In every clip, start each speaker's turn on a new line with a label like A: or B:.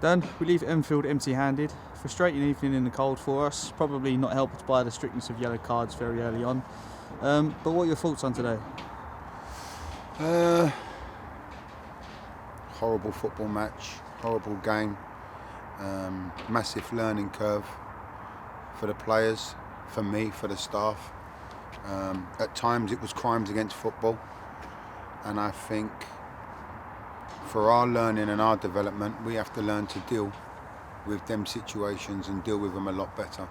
A: Dan, we leave Enfield empty-handed. Frustrating evening in the cold for us. Probably not helped by the strictness of yellow cards very early on. But what are your thoughts on today?
B: Horrible football match, horrible game, massive learning curve for the players, for me, for the staff. At times it was crimes against football, and I think for our learning and our development, we have to learn to deal with them situations and deal with them a lot better.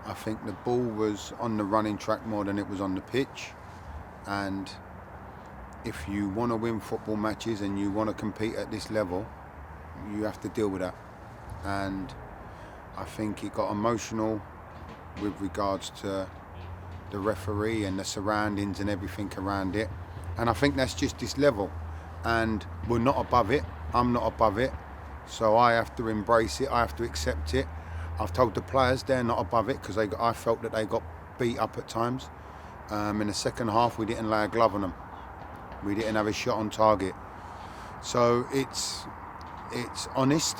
B: I think the ball was on the running track more than it was on the pitch, and if you want to win football matches and you want to compete at this level, you have to deal with that. And I think it got emotional with regards to the referee and the surroundings and everything around it. And I think that's just this level. And we're not above it. I'm not above it. So I have to embrace it. I have to accept it. I've told the players they're not above it because I felt that they got beat up at times. In the second half, we didn't lay a glove on them. We didn't have a shot on target. So it's honest,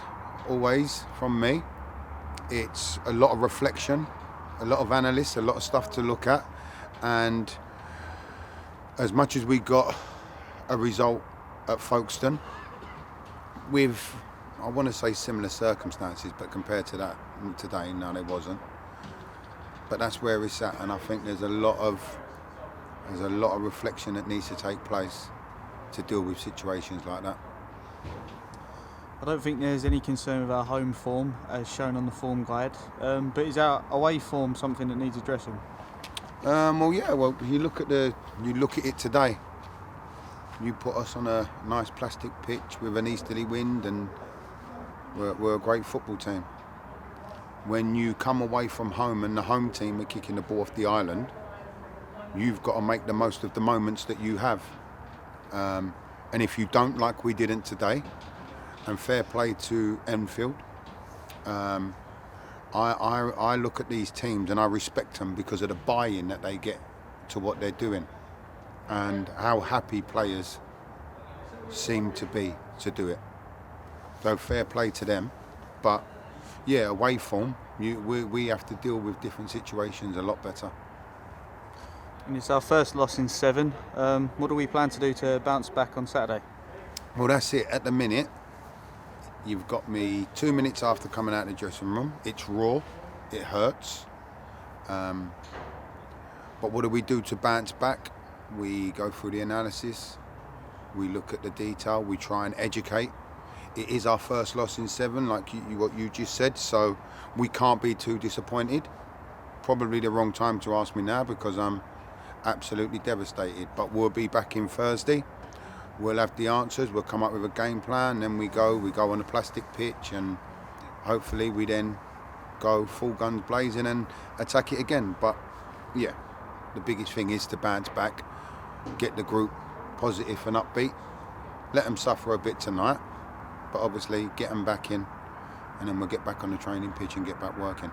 B: always, from me. It's a lot of reflection, a lot of analysis, a lot of stuff to look at. And as much as we got a result at Folkestone, with, I want to say similar circumstances, but compared to that today, no, there wasn't. But that's where it's at, and I think there's a lot of reflection that needs to take place to deal with situations like that.
A: I don't think there's any concern with our home form as shown on the form guide, but is our away form something that needs addressing?
B: You look at it today. You put us on a nice plastic pitch with an easterly wind, and we're a great football team. When you come away from home and the home team are kicking the ball off the island, you've got to make the most of the moments that you have. And if you don't, like we didn't today, and fair play to Enfield, I look at these teams and I respect them because of the buy-in that they get to what they're doing and how happy players seem to be to do it. So fair play to them. But yeah, away form, we have to deal with different situations a lot better.
A: And it's our first loss in 7. What do we plan to do to bounce back on Saturday?
B: Well, that's it. At the minute, you've got me 2 minutes after coming out of the dressing room. It's raw. It hurts. But what do we do to bounce back? We go through the analysis. We look at the detail. We try and educate. It is our first loss in 7, like what you just said. So we can't be too disappointed. Probably the wrong time to ask me now because I'm absolutely devastated. But we'll be back in Thursday. We'll have the answers. We'll come up with a game plan. Then we go on a plastic pitch, and hopefully we then go full guns blazing and attack it again. But yeah, the biggest thing is to bounce back, get the group positive and upbeat, let them suffer a bit tonight, but obviously get them back in, and then we'll get back on the training pitch and get back working.